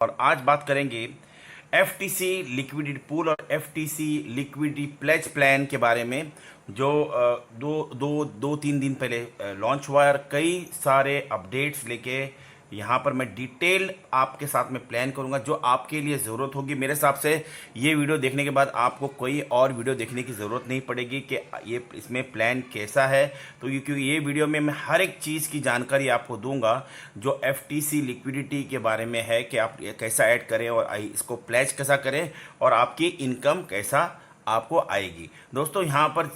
और आज बात करेंगे FTC लिक्विडिटी पूल और FTC लिक्विडिटी प्लेज प्लान के बारे में जो दो तीन दिन पहले लॉन्च हुआ है और कई सारे अपडेट्स लेके यहाँ पर मैं डिटेल आपके साथ में प्लान करूँगा जो आपके लिए ज़रूरत होगी। मेरे हिसाब से ये वीडियो देखने के बाद आपको कोई और वीडियो देखने की ज़रूरत नहीं पड़ेगी कि ये इसमें प्लान कैसा है। तो क्योंकि ये वीडियो में मैं हर एक चीज़ की जानकारी आपको दूंगा जो FTC लिक्विडिटी के बारे में है कि आप कैसा ऐड करें और इसको प्लेज कैसा करें और आपकी इनकम कैसा आपको आएगी। दोस्तों यहाँ पर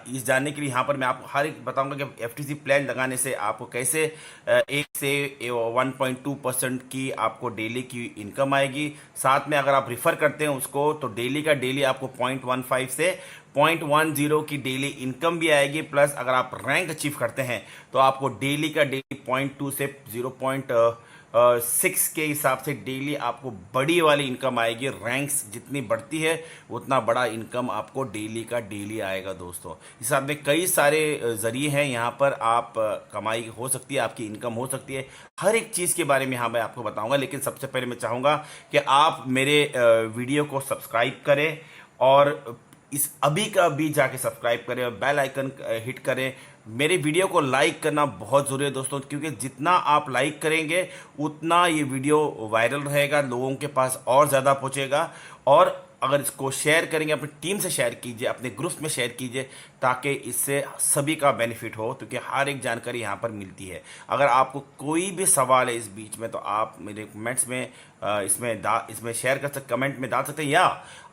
इस जानने के लिए यहाँ पर मैं आपको हर एक बताऊंगा कि FTC प्लान लगाने से आपको कैसे 1 से 1.2% की आपको डेली की इनकम आएगी। साथ में अगर आप रिफ़र करते हैं उसको तो डेली का डेली आपको 0.15 से 0.10 की डेली इनकम भी आएगी। प्लस अगर आप रैंक अचीव करते हैं तो आपको डेली का डेली 0.2 से 0.6 के हिसाब से डेली आपको बड़ी वाली इनकम आएगी। रैंक्स जितनी बढ़ती है उतना बड़ा इनकम आपको डेली का डेली आएगा। दोस्तों इस साथ में कई सारे जरिए हैं, यहाँ पर आप कमाई हो सकती है, आपकी इनकम हो सकती है। हर एक चीज़ के बारे में यहाँ मैं आपको बताऊंगा, लेकिन सबसे पहले मैं चाहूँगा कि आप मेरे वीडियो को सब्सक्राइब करें और इस अभी का अभी जाके सब्सक्राइब करें और बेल आइकन हिट करें। मेरे वीडियो को लाइक करना बहुत ज़रूरी है दोस्तों, क्योंकि जितना आप लाइक करेंगे उतना ये वीडियो वायरल रहेगा, लोगों के पास और ज़्यादा पहुंचेगा। और अगर इसको शेयर करेंगे, अपनी टीम से शेयर कीजिए, अपने ग्रुप्स में शेयर कीजिए, ताकि इससे सभी का बेनिफिट हो, क्योंकि हर एक जानकारी यहाँ पर मिलती है। अगर आपको कोई भी सवाल है इस बीच में तो आप मेरे कमेंट्स में इसमें शेयर कर सकते, कमेंट में डाल सकते हैं, या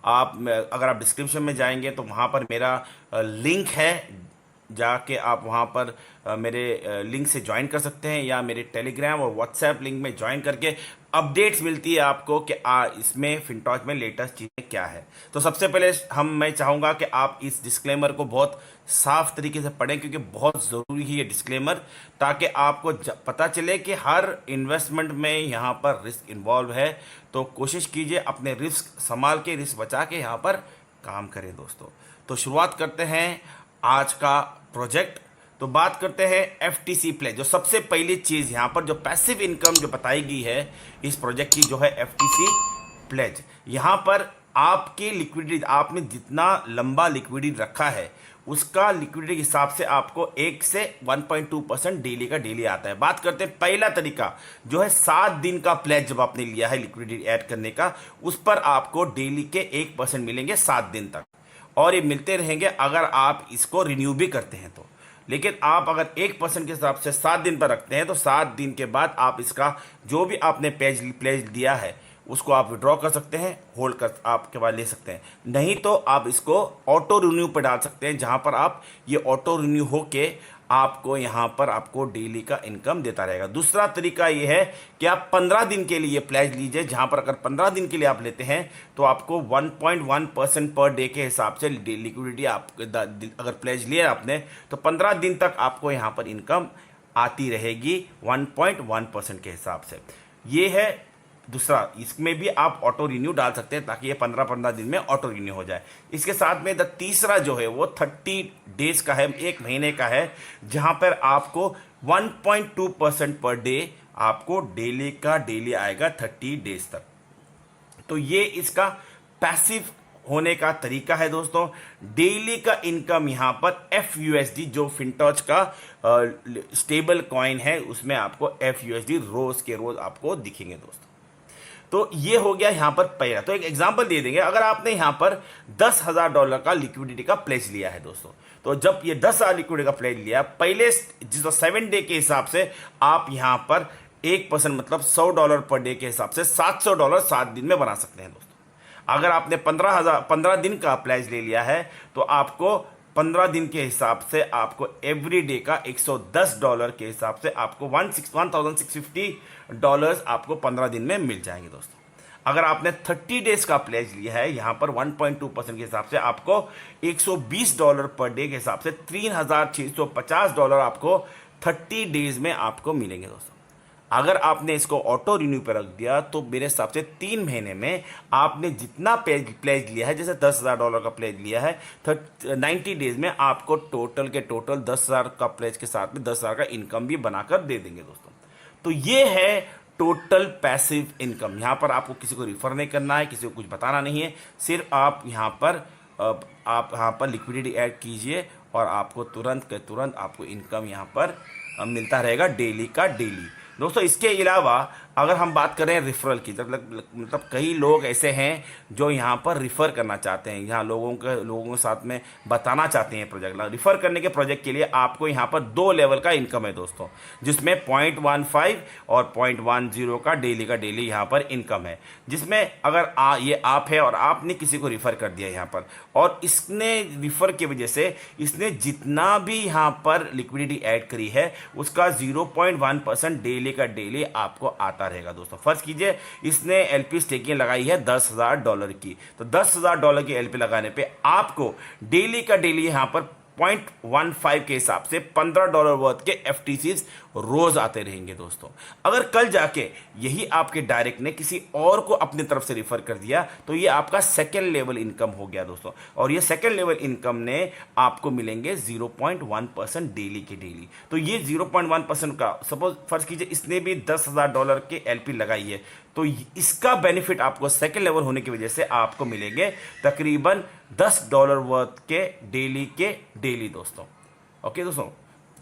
अगर आप डिस्क्रिप्शन में जाएंगे तो वहाँ पर मेरा लिंक है, जाके आप वहाँ पर मेरे लिंक से ज्वाइन कर सकते हैं, या मेरे टेलीग्राम और व्हाट्सएप लिंक में ज्वाइन करके अपडेट्स मिलती है आपको कि इसमें फिनटॉच में लेटेस्ट चीज़ें क्या है। तो सबसे पहले मैं चाहूँगा कि आप इस डिस्क्लेमर को बहुत साफ तरीके से पढ़ें, क्योंकि बहुत ज़रूरी है ये डिस्क्लेमर, ताकि आपको पता चले कि हर इन्वेस्टमेंट में यहाँ पर रिस्क इन्वॉल्व है। तो कोशिश कीजिए अपने रिस्क संभाल के, रिस्क बचा के यहाँ पर काम करें। दोस्तों तो शुरुआत करते हैं आज का प्रोजेक्ट। तो बात करते हैं FTC प्लेज। जो सबसे पहली चीज़ यहाँ पर जो पैसिव इनकम जो बताई गई है इस प्रोजेक्ट की, जो है FTC प्लेज। यहाँ पर आपकी लिक्विडिटी, आपने जितना लंबा लिक्विडिटी रखा है उसका लिक्विडिटी के हिसाब से आपको 1 से 1.2% डेली का डेली आता है। बात करते हैं पहला तरीका जो है 7 दिन का प्लेज। जब आपने लिया है लिक्विडिटी ऐड करने का, उस पर आपको डेली के 1% मिलेंगे 7 दिन तक, और ये मिलते रहेंगे अगर आप इसको रिन्यू भी करते हैं तो। लेकिन आप अगर 1% के हिसाब से 7 दिन पर रखते हैं तो 7 दिन के बाद आप इसका जो भी आपने प्लेज दिया है उसको आप विड्रॉ कर सकते हैं, होल्ड कर आपके पास ले सकते हैं। नहीं तो आप इसको ऑटो रिन्यू पर डाल सकते हैं, जहां पर आप ये ऑटो रिन्यू होके आपको यहाँ पर आपको डेली का इनकम देता रहेगा। दूसरा तरीका ये है कि आप 15 दिन के लिए प्लेज लीजिए, जहाँ पर अगर 15 दिन के लिए आप लेते हैं तो आपको 1.1% पर डे के हिसाब से लिक्विडिटी आप अगर प्लेज लिया आपने तो 15 दिन तक आपको यहाँ पर इनकम आती रहेगी 1.1% के हिसाब से। ये है दूसरा। इसमें भी आप ऑटो रिन्यू डाल सकते हैं ताकि ये 15 दिन में ऑटो रिन्यू हो जाए। इसके साथ में तीसरा जो है वो 30 डेज का है, 1 महीने का है, जहां पर आपको 1.2% पर डे आपको डेली का डेली आएगा 30 डेज तक। तो ये इसका पैसिव होने का तरीका है। दोस्तों डेली का इनकम यहाँ पर FUSD जो फिनटॉच का स्टेबल कॉइन है उसमें आपको FUSD रोज के रोज आपको दिखेंगे। दोस्तों तो ये हो गया यहाँ पर पहला। तो एक एग्जांपल दे देंगे, अगर आपने यहाँ पर $10,000 का लिक्विडिटी का प्लेज लिया है दोस्तों, तो जब ये 10,000 लिक्विडिटी का प्लेज लिया, पहले जिस 7 डे के हिसाब से आप यहाँ पर 1% मतलब $100 पर डे के हिसाब से $700 7 दिन में बना सकते हैं। दोस्तों अगर आपने 15 दिन का प्लेज ले लिया है तो आपको 15 दिन के हिसाब से आपको एवरी डे का $110 के हिसाब से आपको $1,650 आपको 15 दिन में मिल जाएंगे। दोस्तों अगर आपने 30 डेज का प्लेज लिया है, यहाँ पर 1.2% के हिसाब से आपको $120 पर डे के हिसाब से $3,650 आपको 30 डेज में आपको मिलेंगे। दोस्तों अगर आपने इसको ऑटो रिन्यू पर रख दिया तो मेरे हिसाब से 3 महीने में आपने जितना प्लेज लिया है, जैसे $10,000 का प्लेज लिया है, 90 डेज में आपको टोटल के टोटल 10,000 का प्लेज के साथ में 10,000 का इनकम भी बनाकर दे देंगे। दोस्तों तो ये है टोटल पैसिव इनकम। यहाँ पर आपको किसी को रिफर नहीं करना है, किसी को कुछ बताना नहीं है, सिर्फ आप यहाँ पर लिक्विडिटी ऐड कीजिए और आपको तुरंत के तुरंत आपको इनकम यहाँ पर मिलता रहेगा डेली का डेली। दोस्तों इसके अलावा अगर हम बात करें रेफरल की, मतलब कई लोग ऐसे हैं जो यहाँ पर रिफ़र करना चाहते हैं, यहाँ लोगों के साथ में बताना चाहते हैं प्रोजेक्ट। रिफ़र करने के प्रोजेक्ट के लिए आपको यहाँ पर 2 लेवल का इनकम है दोस्तों, जिसमें 0.15 और 0.10 का डेली यहाँ पर इनकम है। जिसमें अगर ये आप है और आपने किसी को रिफ़र कर दिया यहाँ पर, और इसने रिफ़र की वजह से इसने जितना भी यहाँ पर लिक्विडिटी ऐड करी है उसका 0.1% डेली का डेली आपको आता रहेगा दोस्तों। फर्ज कीजिए इसने एलपी स्टेकिंग लगाई है $10,000 की, तो $10,000 की एलपी लगाने पे आपको डेली का डेली यहां पर 0.15 के हिसाब से $15 वर्थ के एफटीसीज रोज आते रहेंगे दोस्तों। अगर कल जाके यही आपके डायरेक्ट ने किसी और को अपनी तरफ से रिफर कर दिया तो ये आपका सेकेंड लेवल इनकम हो गया दोस्तों, और ये सेकेंड लेवल इनकम ने आपको मिलेंगे 0.1% डेली के डेली। तो ये 0.1% का, सपोज फर्ज कीजिए इसने भी $10,000 के एलपी लगाई है, तो इसका बेनिफिट आपको सेकेंड लेवल होने की वजह से आपको मिलेंगे तकरीबन $10 वर्थ के डेली दोस्तों। ओके दोस्तों,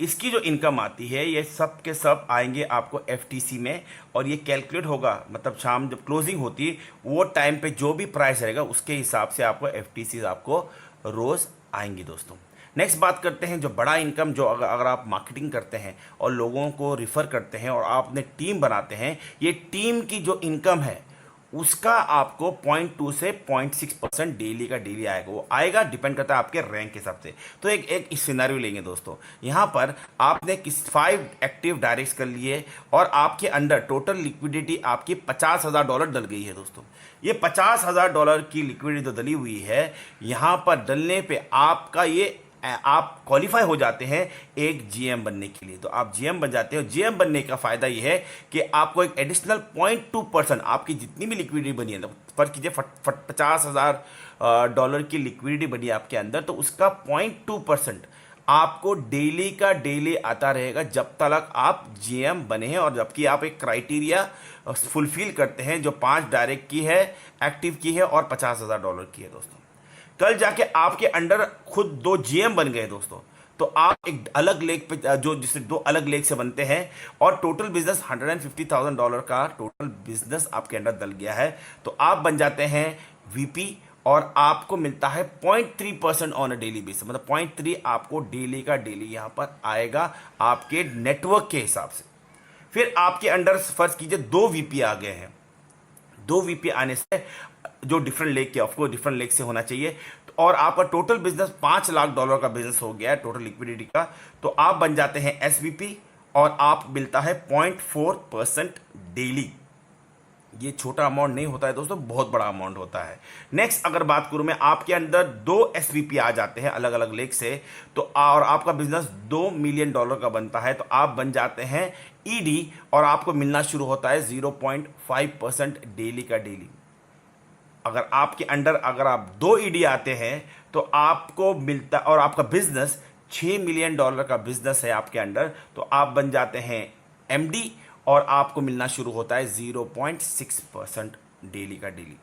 इसकी जो इनकम आती है ये सब के सब आएंगे आपको एफटीसी में, और ये कैलकुलेट होगा, मतलब शाम जब क्लोजिंग होती है वो टाइम पे जो भी प्राइस रहेगा उसके हिसाब से आपको एफटीसी आपको रोज आएंगी दोस्तों। नेक्स्ट बात करते हैं जो बड़ा इनकम, जो अगर आप मार्केटिंग करते हैं और लोगों को रिफ़र करते हैं और आप अपने टीम बनाते हैं, ये टीम की जो इनकम है उसका आपको 0.2 से 0.6% डेली का डेली आएगा। वो आएगा, डिपेंड करता है आपके रैंक के हिसाब से। तो एक सिनेरियो लेंगे दोस्तों, यहाँ पर आपने 5 एक्टिव डायरेक्ट्स कर लिए और आपके अंडर टोटल लिक्विडिटी आपकी $50,000 डल गई है दोस्तों। ये $50,000 की लिक्विडिटी जो डली हुई है, यहाँ पर डलने पे आपका आप क्वालिफाई हो जाते हैं एक जीएम बनने के लिए। तो आप जीएम बन जाते हो। जीएम बनने का फ़ायदा ये है कि आपको एक एडिशनल 0.2% आपकी जितनी भी लिक्विडिटी बनी है, फर्ज कीजिए $50,000 की लिक्विडिटी बनी है आपके अंदर, तो उसका 0.2% आपको डेली का डेली आता रहेगा जब तक आप जीएम बने हैं, और जबकि आप एक क्राइटेरिया फुलफिल करते हैं जो 5 डायरेक्ट की है, एक्टिव की है और $50,000 की है दोस्तों। कल जाके आपके अंडर खुद 2 जीएम बन गए दोस्तों, तो आप एक अलग लेग पे जिससे 2 अलग लेग से बनते हैं, और टोटल बिजनेस $150,000 का टोटल बिजनेस आपके अंडर डल गया है, तो आप बन जाते हैं वीपी, और आपको मिलता है 0.3% ऑन अ डेली बेसिस, मतलब 0.3 आपको डेली का डेली यहाँ पर आएगा आपके नेटवर्क के हिसाब से। फिर आपके अंडर फर्ज कीजिए 2 वीपी आ गए हैं। 2 वीपी आने से जो डिफरेंट लेग के, ऑफकोर्स डिफरेंट लेग से होना चाहिए, और आपका टोटल बिजनेस $5 लाख का बिजनेस हो गया है टोटल लिक्विडिटी का, तो आप बन जाते हैं एसवीपी, और आप मिलता है 0.4% डेली। ये छोटा अमाउंट नहीं होता है दोस्तों, बहुत बड़ा अमाउंट होता है। नेक्स्ट अगर बात करूं मैं, आपके अंदर 2 एसवीपी आ जाते हैं अलग अलग लेग से, तो और आपका बिजनेस $2 मिलियन का बनता है, तो आप बन जाते हैं ईडी, और आपको मिलना शुरू होता है 0.5% डेली का डेली। अगर आपके अंडर अगर आप 2 ईडी आते हैं तो आपको मिलता, और आपका बिजनेस $6 मिलियन का बिजनेस है आपके अंडर, तो आप बन जाते हैं एमडी, और आपको मिलना शुरू होता है 0.6% डेली का डेली।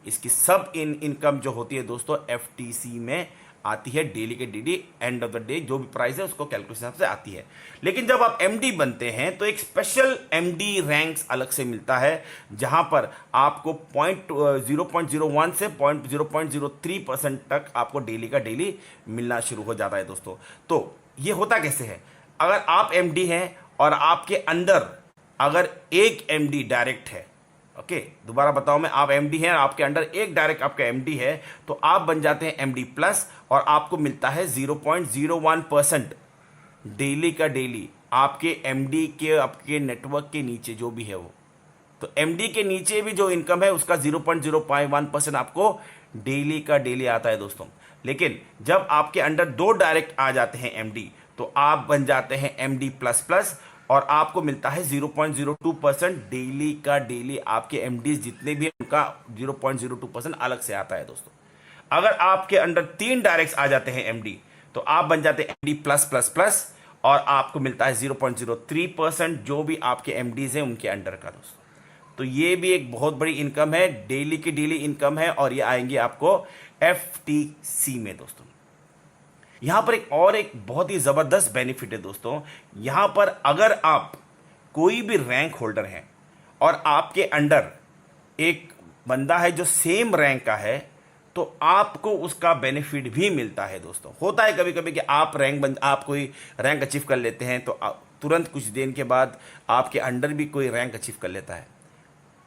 इसकी सब इनकम जो होती है दोस्तों एफटीसी में आती है डेली के daily, end of the day जो भी प्राइस है उसको कैलकुलेशन से आती है। लेकिन जब आप एमडी बनते हैं तो एक स्पेशल एमडी रैंक्स अलग से मिलता है, जहां पर आपको 0.01 से 0.03% तक आपको डेली का डेली मिलना शुरू हो जाता है दोस्तों। तो ये होता कैसे है, अगर आप एमडी हैं और आपके अंदर अगर एक एमडी डायरेक्ट है, ओके दोबारा बताओ मैं, आप एमडी हैं, आपके अंडर एक डायरेक्ट आपका एमडी है, तो आप बन जाते हैं एमडी प्लस, और आपको मिलता है 0.01% डेली का डेली आपके एमडी के, आपके नेटवर्क के नीचे जो भी है वो। तो एमडी के नीचे भी जो इनकम है उसका 0.01% आपको डेली का डेली आता है दोस्तों। लेकिन जब आपके अंडर 2 डायरेक्ट आ जाते हैं एमडी, तो आप बन जाते हैं एमडी प्लस प्लस, और आपको मिलता है 0.02% डेली का डेली। आपके एमडीज जितने भी हैं उनका 0.02% अलग से आता है दोस्तों। अगर आपके अंडर 3 डायरेक्ट्स आ जाते हैं एमडी, तो आप बन जाते हैं एमडी प्लस प्लस प्लस, और आपको मिलता है 0.03% जो भी आपके एमडीज हैं उनके अंडर का दोस्तों। तो ये भी एक बहुत बड़ी इनकम है, डेली की डेली इनकम है, और ये आएंगे आपको एफटीसी में दोस्तों। यहां पर एक बहुत ही जबरदस्त बेनिफिट है दोस्तों। यहां पर अगर आप कोई भी रैंक होल्डर हैं और आपके अंडर एक बंदा है जो सेम रैंक का है, तो आपको उसका बेनिफिट भी मिलता है दोस्तों। होता है कभी कभी कि आप कोई रैंक अचीव कर लेते हैं, तो तुरंत कुछ दिन के बाद आपके अंडर भी कोई रैंक अचीव कर लेता है।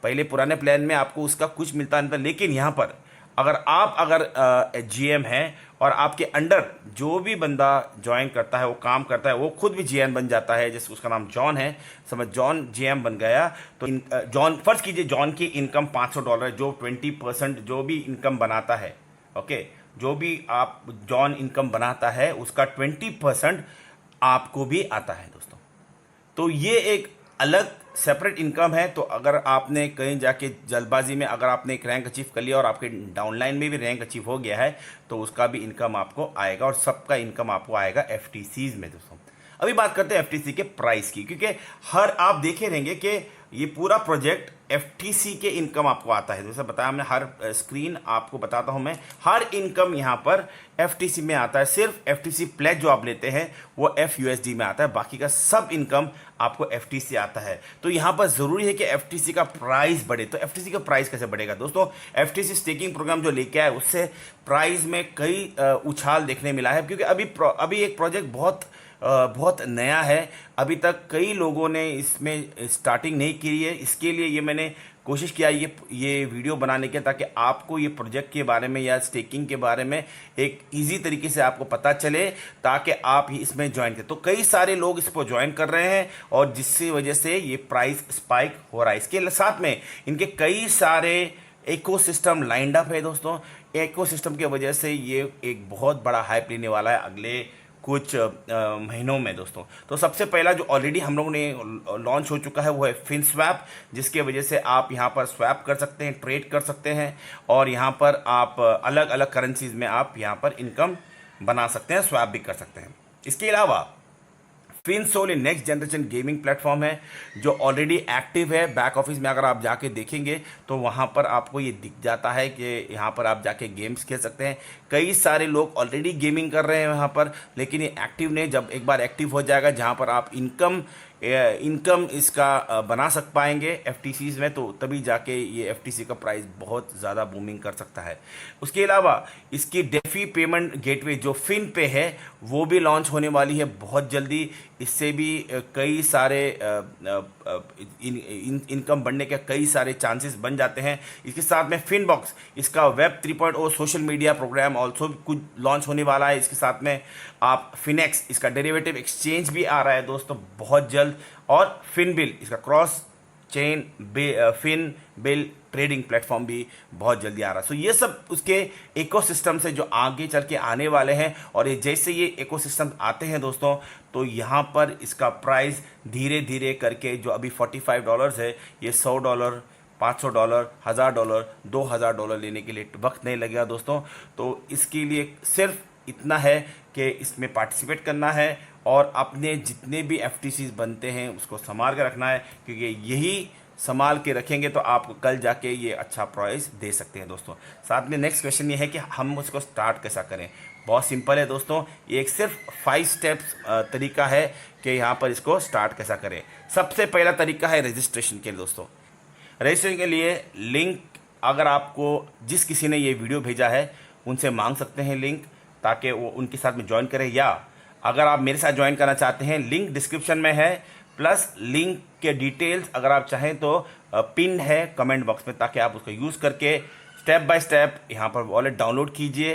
पहले पुराने प्लान में आपको उसका कुछ मिलता नहीं था, लेकिन यहाँ पर अगर जीएम है और आपके अंडर जो भी बंदा ज्वाइन करता है, वो काम करता है, वो खुद भी जीएम बन जाता है। जैसे उसका नाम जॉन है, समझ जॉन जीएम बन गया, तो जॉन फर्ज कीजिए जॉन की इनकम $500 है, जो 20% जो भी इनकम बनाता है, ओके, जो भी आप जॉन इनकम बनाता है उसका 20% आपको भी आता है दोस्तों। तो ये एक अलग सेपरेट इनकम है। तो अगर आपने कहीं जाके जल्दबाजी में अगर आपने एक रैंक अचीव कर लिया और आपके डाउनलाइन में भी रैंक अचीव हो गया है, तो उसका भी इनकम आपको आएगा, और सबका इनकम आपको आएगा एफटीसीज में दोस्तों। अभी बात करते हैं एफटीसी के प्राइस की, क्योंकि आप देखे रहेंगे कि ये पूरा प्रोजेक्ट एफटीसी के इनकम आपको आता है। जैसे बताया हमने, हर स्क्रीन आपको बताता हूं मैं, हर इनकम यहां पर एफटीसी में आता है। सिर्फ एफटीसी प्लेज जो आप लेते हैं वो एफयूएसडी में आता है, बाकी का सब इनकम आपको एफटीसी आता है। तो यहां पर जरूरी है कि एफटीसी का प्राइस बढ़े। तो एफटीसी का प्राइस कैसे बढ़ेगा दोस्तों? एफटीसी स्टेकिंग प्रोग्राम जो लेके आए उससे प्राइस में कई उछाल देखने मिला है, क्योंकि अभी एक प्रोजेक्ट बहुत नया है, अभी तक कई लोगों ने इसमें स्टार्टिंग नहीं की है। इसके लिए ये मैंने कोशिश किया ये वीडियो बनाने के, ताकि आपको ये प्रोजेक्ट के बारे में या स्टेकिंग के बारे में एक इजी तरीके से आपको पता चले, ताकि आप ही इसमें ज्वाइन करें। तो कई सारे लोग इस पर ज्वाइन कर रहे हैं, और जिसकी वजह से ये प्राइस स्पाइक हो रहा है। इसके साथ में इनके कई सारे इकोसिस्टम लाइंड अप है दोस्तों। इकोसिस्टम की वजह से ये एक बहुत बड़ा हाइप लेने वाला है अगले कुछ महीनों में दोस्तों। तो सबसे पहला जो ऑलरेडी हम लोगों ने लॉन्च हो चुका है वो है फिनस्वैप, जिसके वजह से आप यहां पर स्वैप कर सकते हैं, ट्रेड कर सकते हैं, और यहां पर आप अलग अलग करेंसीज में आप यहां पर इनकम बना सकते हैं, स्वैप भी कर सकते हैं। इसके अलावा फिनसोल ये नेक्स्ट जनरेशन गेमिंग प्लेटफॉर्म है जो ऑलरेडी एक्टिव है। बैक ऑफिस में अगर आप जाके देखेंगे तो वहाँ पर आपको ये दिख जाता है कि यहाँ पर आप जाके गेम्स खेल सकते हैं। कई सारे लोग ऑलरेडी गेमिंग कर रहे हैं वहाँ पर, लेकिन ये एक्टिव नहीं। जब एक बार एक्टिव हो जाएगा, जहाँ पर आप इनकम इसका बना पाएंगे एफटीसीज में, तो तभी जाके ये एफटीसी का प्राइस बहुत ज़्यादा बूमिंग कर सकता है। उसके अलावा इसकी डेफी पेमेंट गेटवे जो फिन पे है वो भी लॉन्च होने वाली है बहुत जल्दी। इससे भी कई सारे इनकम बढ़ने के कई सारे चांसेस बन जाते हैं। इसके साथ में फिनबॉक्स, इसका web 3.0 social media program also कुछ लॉन्च होने वाला है। इसके साथ में आप फिनेक्स, इसका डेरिवेटिव एक्सचेंज भी आ रहा है दोस्तों बहुत जल्द, और फिनबिल, इसका cross chain Finbill trading platform भी बहुत जल्दी आ रहा है। सो ये सब उसके इकोसिस्टम से जो आगे चल के आने वाले हैं, और ये जैसे ये इकोसिस्टम आते हैं दोस्तों, तो यहाँ पर इसका प्राइस धीरे धीरे करके जो अभी $45 है, ये $100, $500, $1000, $2000 लेने के लिए वक्त नहीं लगेगा दोस्तों। तो इसके लिए सिर्फ इतना है कि इसमें पार्टिसिपेट करना है और अपने जितने भी एफटीसीज बनते हैं उसको संभाल के रखना है, क्योंकि यही संभाल के रखेंगे तो आपको कल जाके ये अच्छा प्राइस दे सकते हैं दोस्तों। साथ में नेक्स्ट क्वेश्चन ये है कि हम उसको स्टार्ट कैसा करें। बहुत सिंपल है दोस्तों, ये एक सिर्फ 5 स्टेप्स तरीका है कि यहाँ पर इसको स्टार्ट कैसा करें। सबसे पहला तरीका है रजिस्ट्रेशन के लिए दोस्तों। रजिस्ट्रेशन के लिए लिंक अगर आपको जिस किसी ने ये वीडियो भेजा है उनसे मांग सकते हैं लिंक, ताकि वो उनके साथ में ज्वाइन करें, या अगर आप मेरे साथ ज्वाइन करना चाहते हैं लिंक डिस्क्रिप्शन में है, प्लस लिंक के डिटेल्स अगर आप चाहें तो पिन है कमेंट बॉक्स में, ताकि आप उसको यूज़ करके स्टेप बाय स्टेप यहाँ पर वॉलेट डाउनलोड कीजिए,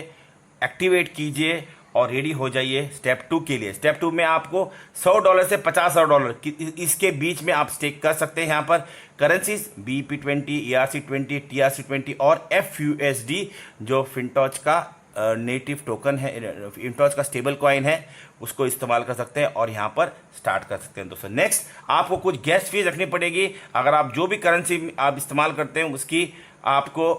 एक्टिवेट कीजिए और रेडी हो जाइए स्टेप 2 के लिए। स्टेप 2 में आपको $100 से $50,000 इसके बीच में आप स्टेक कर सकते हैं। यहाँ पर करेंसीज BEP20, ERC20, TRC20 और FUSD जो फिनटॉच का नेटिव टोकन है, फिनटॉच का स्टेबल कॉइन है, उसको इस्तेमाल कर सकते हैं और यहाँ पर स्टार्ट कर सकते हैं दोस्तों। नेक्स्ट आपको कुछ गैस फीस रखनी पड़ेगी। अगर आप जो भी करेंसी आप इस्तेमाल करते हैं उसकी आपको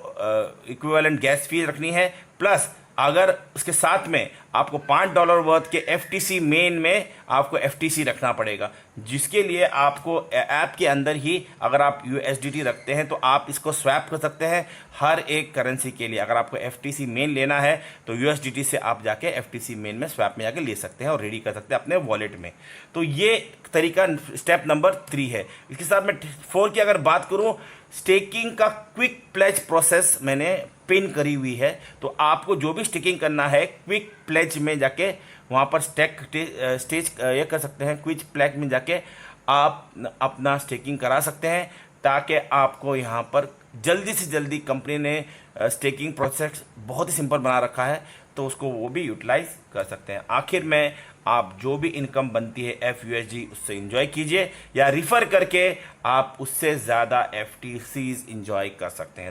इक्विवेलेंट गैस फीस रखनी है, प्लस अगर उसके साथ में आपको $5 वर्थ के FTC मेन में आपको FTC रखना पड़ेगा, जिसके लिए आपको ऐप के अंदर ही अगर आप USDT रखते हैं तो आप इसको स्वैप कर सकते हैं हर एक करेंसी के लिए। अगर आपको FTC मेन लेना है तो USDT से आप जाके FTC मेन में स्वैप में जाके ले सकते हैं और रेडी कर सकते हैं अपने वॉलेट में। तो ये तरीका स्टेप नंबर 3 है। इसके साथ में 4 की अगर बात करूं, स्टेकिंग का क्विक प्लेज प्रोसेस मैंने पिन करी हुई है। तो आपको जो भी स्टेकिंग करना है क्विक प्लेज में जाके वहाँ पर स्टेज ये कर सकते हैं। क्विक प्लेज में जाके आप अपना स्टेकिंग करा सकते हैं, ताकि आपको यहाँ पर जल्दी से जल्दी, कंपनी ने स्टेकिंग प्रोसेस बहुत ही सिंपल बना रखा है, तो उसको वो भी यूटिलाइज कर सकते हैं। आखिर में आप जो भी इनकम बनती है FUSD उससे इंजॉय कीजिए, या रिफ़र करके आप उससे ज़्यादा FTCs इंजॉय कर सकते हैं।